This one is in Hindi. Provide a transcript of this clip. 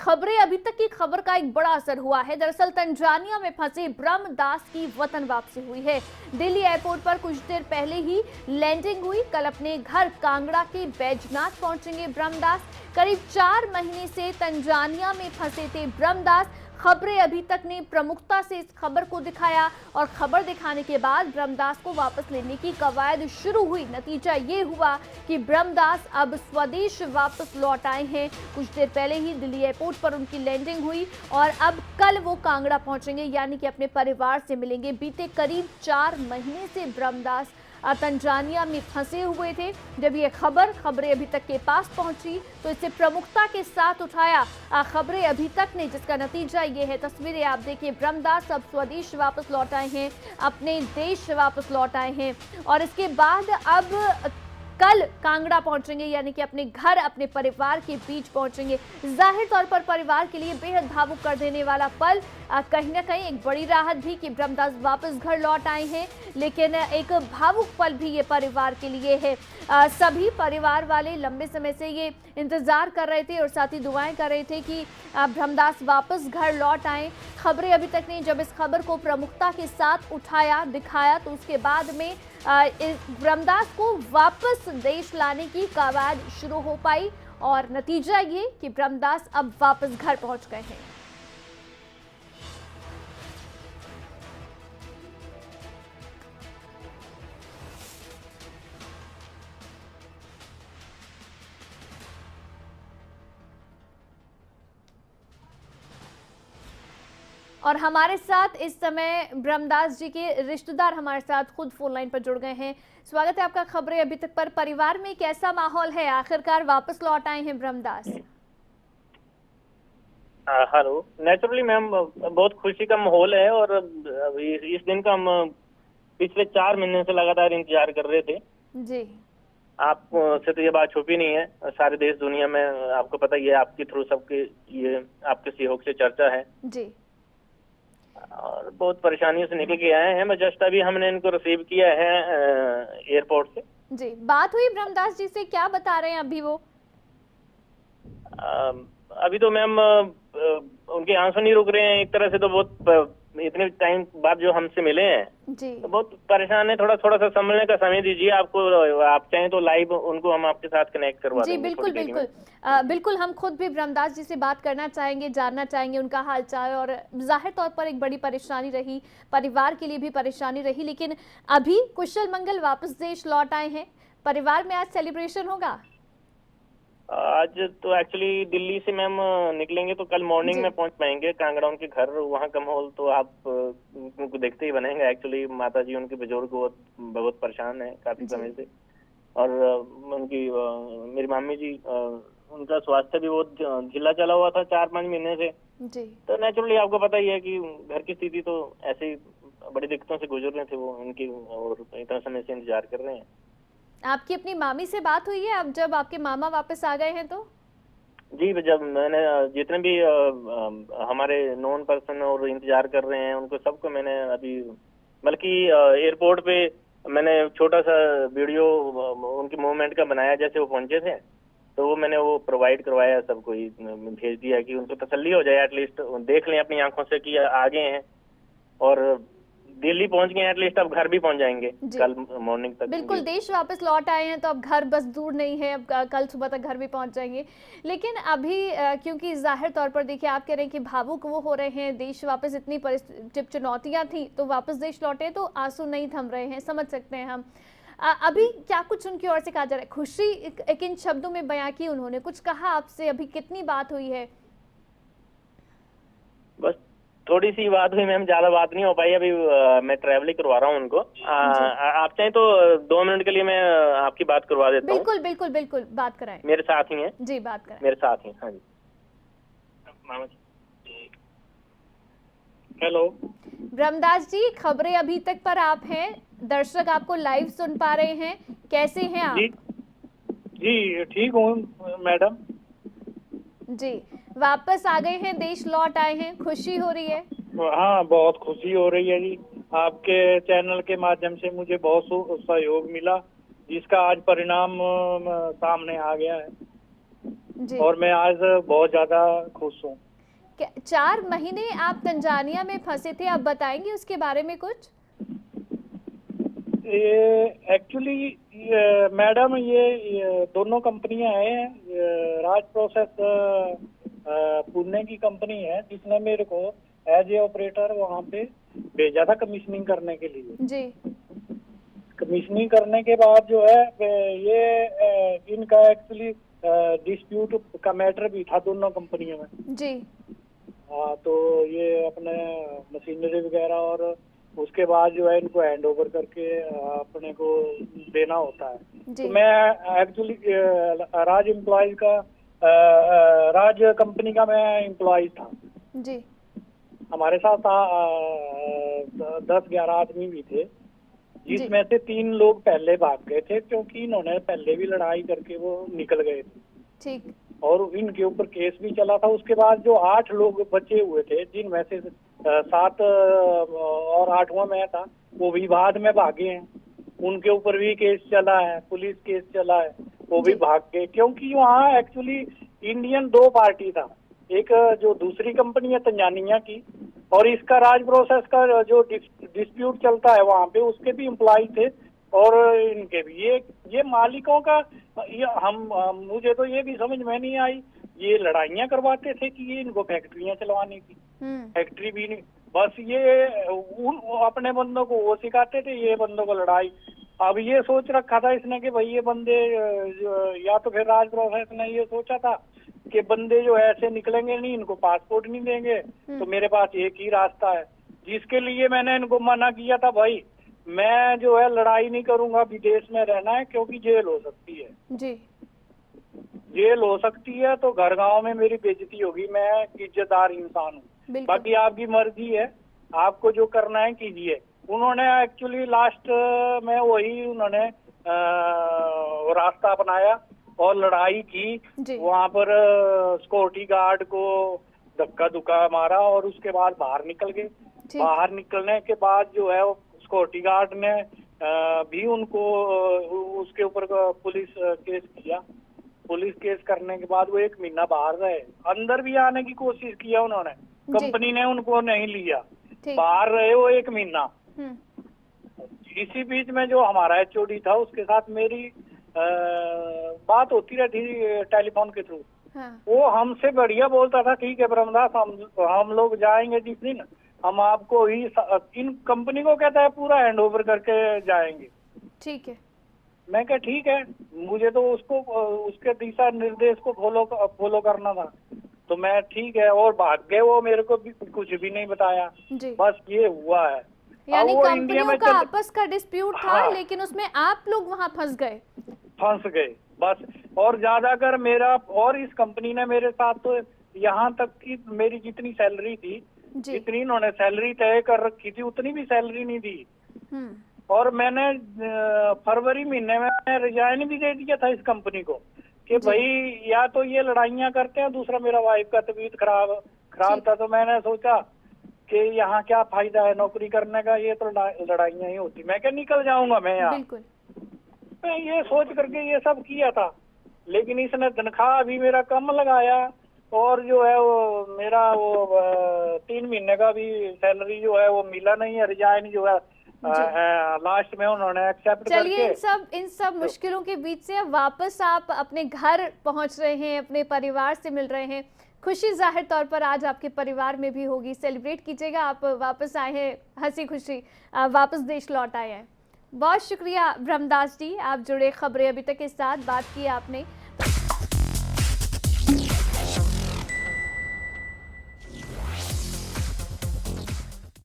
खबरें, अभी तक की खबर का एक बड़ा असर हुआ है। दरअसल तंजानिया में फंसे ब्रह्मदास की वतन वापसी हुई है। दिल्ली एयरपोर्ट पर कुछ देर पहले ही लैंडिंग हुई। कल अपने घर कांगड़ा के बैजनाथ पहुंचेंगे ब्रह्मदास। करीब 4 महीने से तंजानिया में फंसे थे ब्रह्मदास। खबरें अभी तक ने प्रमुखता से इस खबर को दिखाया और खबर दिखाने के बाद ब्रह्मदास को वापस लेने की कवायद शुरू हुई। नतीजा ये हुआ कि ब्रह्मदास अब स्वदेश वापस लौट आए हैं। कुछ देर पहले ही दिल्ली एयरपोर्ट पर उनकी लैंडिंग हुई और अब कल वो कांगड़ा पहुंचेंगे, यानी कि अपने परिवार से मिलेंगे। बीते करीब 4 महीने से ब्रह्मदास तंजानिया में फंसे हुए थे। जब ये खबरें अभी तक के पास पहुंची तो इसे प्रमुखता के साथ उठाया खबरें अभी तक ने, जिसका नतीजा ये है। तस्वीरें आप देखिए, ब्रह्मदास अब स्वदेश वापस लौट आए हैं, अपने देश वापस लौट आए हैं और इसके बाद अब कल कांगड़ा पहुंचेंगे, यानी कि अपने घर अपने परिवार के बीच पहुंचेंगे। जाहिर तौर पर परिवार के लिए बेहद भावुक कर देने वाला पल, कहीं ना कहीं एक बड़ी राहत भी कि ब्रह्मदास वापस घर लौट आए हैं, लेकिन एक भावुक पल भी ये परिवार के लिए है। सभी परिवार वाले लंबे समय से ये इंतजार कर रहे थे और साथ ही दुआएं कर रहे थे कि ब्रह्मदास वापस घर लौट आए। खबरें अभी तक नहीं, जब इस खबर को प्रमुखता के साथ उठाया दिखाया तो उसके बाद में ब्रह्मदास को वापस देश लाने की कवायद शुरू हो पाई और नतीजा ये कि ब्रह्मदास अब वापस घर पहुंच गए हैं। और हमारे साथ इस समय ब्रह्मदास जी के रिश्तेदार हमारे साथ खुद फोन लाइन पर जुड़ गए हैं। स्वागत है आपका खबरें अभी तक पर। परिवार में कैसा माहौल है, आखिरकार वापस लौट आए हैं ब्रह्मदास? हेलो। नेचुरली मैम बहुत खुशी का माहौल है और इस दिन का हम पिछले 4 महीने से लगातार इंतजार कर रहे थे जी। आप से तो ये बात छुपी नहीं है, सारे देश दुनिया में आपको पता ही है, आपके थ्रू सबके ये आपके सहयोग से चर्चा है जी। और बहुत परेशानियों से निकल के आए हैं। मैं जस्ट अभी हमने इनको रिसीव किया है एयरपोर्ट से। जी, बात हुई ब्रह्मदास जी से, क्या बता रहे हैं अभी वो? अभी तो मैम उनके आंसू नहीं रुक रहे हैं एक तरह से, तो बहुत इतने टाइम बाद जो हमसे मिले हैं जी, तो बहुत परेशान है। थोड़ा सा संभलने का समय दीजिए। आपको आप चाहें तो लाइव उनको हम आपके साथ कनेक्ट करवा देंगे। बिल्कुल बिल्कुल। बिल्कुल, हम खुद भी ब्रह्मदास जी से बात करना चाहेंगे, जानना चाहेंगे उनका हालचाल। और जाहिर तौर पर एक बड़ी परेशानी रही, परिवार के लिए भी परेशानी रही, लेकिन अभी कुशल मंगल वापस देश लौट आए हैं। परिवार में आज सेलिब्रेशन होगा? आज तो एक्चुअली दिल्ली से मैम निकलेंगे तो कल मॉर्निंग में पहुंच पाएंगे कांगड़ा उनके घर। वहाँ का माहौल तो आप उनको देखते ही बनेंगे। एक्चुअली माता जी उनके बुजुर्ग बहुत परेशान है काफी समय से और उनकी मेरी मामी जी उनका स्वास्थ्य भी बहुत ढीला चला हुआ था 4-5 महीने से जी। तो नेचुरली आपको पता ही है कि घर की स्थिति तो ऐसे ही बड़ी दिक्कतों से गुजर रहे थे वो उनकी और इतना समय से इंतजार कर रहे हैं। आपकी अपनी मामी से बात हुई है अब जब आपके मामा वापस आ गए हैं तो? जी, जब मैंने जितने भी हमारे नॉन पर्सन और इंतजार कर रहे हैं उनको सबको मैंने अभी बल्कि एयरपोर्ट पे मैंने छोटा सा वीडियो उनके मूवमेंट का बनाया जैसे वो पहुंचे थे, तो वो मैंने वो प्रोवाइड करवाया, सबको ही भेज दिया कि उनको तसल्ली हो जाए, एटलीस्ट देख लें अपनी आंखों से कि आगे हैं और दिल्ली पहुंच गए, एटलीस्ट अब घर भी पहुंच जाएंगे कल मॉर्निंग तक। बिल्कुल, देश वापस लौट आए हैं तो अब घर बस दूर नहीं है, अब कल सुबह तक घर भी पहुंच जाएंगे। लेकिन अभी क्योंकि जाहिर तौर पर देखिए, आप कह रहे हैं कि भावुक वो हो रहे हैं, देश वापस इतनी जब चुनौतियां थी तो वापस देश लौटे तो आंसू नहीं थम रहे हैं, समझ सकते हैं हम। अभी क्या कुछ उनकी ओर से कहा जा रहा है? खुशी एक इन शब्दों में बयां की उन्होंने, कुछ कहा आपसे? अभी कितनी बात हुई है? बस थोड़ी सी बात हुई मैम, ज्यादा बात नहीं हो पाई। अभी मैं ट्रैवल करवा रहा हूँ उनको। आप चाहें तो 2 मिनट के लिए मैं आपकी बात करवा देता हूँ। बिल्कुल बिल्कुल बिल्कुल, बात कराएं। मेरे साथ ही हैं जी, बात कराएं। मेरे साथ ही। हाँ जी, मामा जी। हेलो ब्रह्मदास जी, खबरें अभी तक पर आप हैं, दर्शक आपको लाइव सुन पा रहे हैं, कैसे हैं आप? जी ठीक हूँ मैडम। जी, वापस आ गए हैं, देश लौट आए हैं, खुशी हो रही है? हाँ, बहुत खुशी हो रही है जी। आपके चैनल के माध्यम से मुझे बहुत सहयोग मिला जिसका आज परिणाम सामने आ गया है। जी। और मैं आज बहुत ज्यादा खुश हूँ। 4 महीने आप तंजानिया में फंसे थे, आप बताएंगे उसके बारे में कुछ? ये एक्चुअली मैडम ये दोनों कंपनियां हैं। राज प्रोसेस पुणे की कंपनी है जिसने मेरे को एज ए ऑपरेटर वहाँ पे भेजा था कमीशनिंग करने के लिए। जी। कमीशनिंग करने के बाद जो है ये इनका एक्चुअली डिस्प्यूट का मैटर भी था दोनों कंपनियों में। जी। हाँ, तो ये अपने मशीनरी वगैरह और उसके बाद जो है इनको हैंड ओवर करके अपने को देना होता है। जी। तो मैं एक्चुअली राज एम्प्लॉय का राज कंपनी का मैं एम्प्लॉय था। जी। हमारे साथ 10-11 आदमी भी थे, जिसमें से 3 लोग पहले भाग गए थे क्योंकि इन्होंने पहले भी लड़ाई करके वो निकल गए थे। ठीक। और इनके ऊपर केस भी चला था। उसके बाद जो 8 लोग बचे हुए थे, जिनमें से 7 और 8वां मैं था, वो भी बाद में भागे हैं। उनके ऊपर भी केस चला है, पुलिस केस चला है, वो भी भाग गए क्योंकि वहाँ एक्चुअली इंडियन 2 पार्टी था। एक जो दूसरी कंपनी है तंजानिया की, और इसका राज प्रोसेस का जो डिस्प्यूट चलता है वहाँ पे, उसके भी एम्प्लॉय थे और इनके भी। ये मालिकों का मुझे तो ये भी समझ में नहीं आई, ये लड़ाइयाँ करवाते थे कि ये इनको फैक्ट्रियाँ चलवाने की। फैक्ट्री भी नहीं, बस ये अपने बंदों को वो सिखाते थे, ये बंदों को लड़ाई। अब ये सोच रखा था इसने कि भाई ये बंदे या तो फिर राज प्रोसेस ने ये सोचा था कि बंदे जो ऐसे निकलेंगे नहीं, इनको पासपोर्ट नहीं देंगे, तो मेरे पास एक ही रास्ता है, जिसके लिए मैंने इनको मना किया था, भाई मैं जो है लड़ाई नहीं करूंगा, विदेश में रहना है क्योंकि जेल हो सकती है। जी। जेल हो सकती है तो घर गांव में मेरी बेइज्जती होगी। मैं इज्जतदार इंसान हूँ, बाकी आपकी मर्जी है, आपको जो करना है कीजिए। उन्होंने एक्चुअली लास्ट में वही उन्होंने रास्ता अपनाया और लड़ाई की। वहाँ पर सिक्योरिटी गार्ड को धक्का धुक्का मारा और उसके बाद बाहर निकल गए। बाहर निकलने के बाद जो है सिक्योरिटी गार्ड ने भी उनको उसके ऊपर पुलिस केस किया। पुलिस केस करने के बाद वो 1 महीना बाहर रहे। अंदर भी आने की कोशिश किया उन्होंने, कंपनी ने उनको नहीं लिया, बाहर रहे वो 1 महीना। इसी बीच में जो हमारा एचओडी था उसके साथ मेरी बात होती रहती टेलीफोन के थ्रू। वो हमसे बढ़िया बोलता था, ठीक है ब्रह्मदास, हम लोग जाएंगे जिस दिन, हम आपको ही इन कंपनी को कहता है पूरा हैंड ओवर करके जाएंगे। ठीक है। मैं क्या ठीक है, मुझे तो उसको उसके दिशा निर्देश को फॉलो करना था, तो मैं ठीक है। और भाग गए वो, मेरे को भी कुछ भी नहीं बताया। बस ये हुआ है। यानी कंपनियों का आपस का डिस्प्यूट था। हाँ। लेकिन उसमें आप लोग वहां फंस गए बस। और ज्यादातर मेरा, और इस कंपनी ने मेरे साथ तो यहाँ तक कि मेरी जितनी सैलरी थी, जितनी इन्होंने सैलरी तय कर रखी थी, उतनी भी सैलरी नहीं दी। और मैंने फरवरी महीने में रिजाइन भी दे दिया था इस कंपनी को कि भाई या तो ये लड़ाइयाँ करते हैं, दूसरा मेरा वाइफ का तबीयत खराब था, तो मैंने सोचा कि यहाँ क्या फायदा है नौकरी करने का, ये तो लड़ाइयाँ ही होती, मैं क्या निकल जाऊंगा मैं यहाँ। मैं ये सोच करके ये सब किया था। लेकिन इसने तनख्वाह अभी मेरा कम लगाया और जो है वो मेरा वो 3 महीने का भी सैलरी जो है वो मिला नहीं है। रिजाइन जो है लास्ट में उन्होंने एक्सेप्ट करके। चलिए, इन सब मुश्किलों के बीच से वापस आप अपने घर पहुंच रहे हैं, अपने परिवार से मिल रहे हैं। खुशी जाहिर तौर पर आज आपके परिवार में भी होगी, सेलिब्रेट कीजिएगा। आप वापस आए हैं हंसी खुशी, वापस देश लौट आए हैं। बहुत शुक्रिया ब्रह्मदास जी, आप जुड़े खबरें अभी तक के साथ, बात की आपने।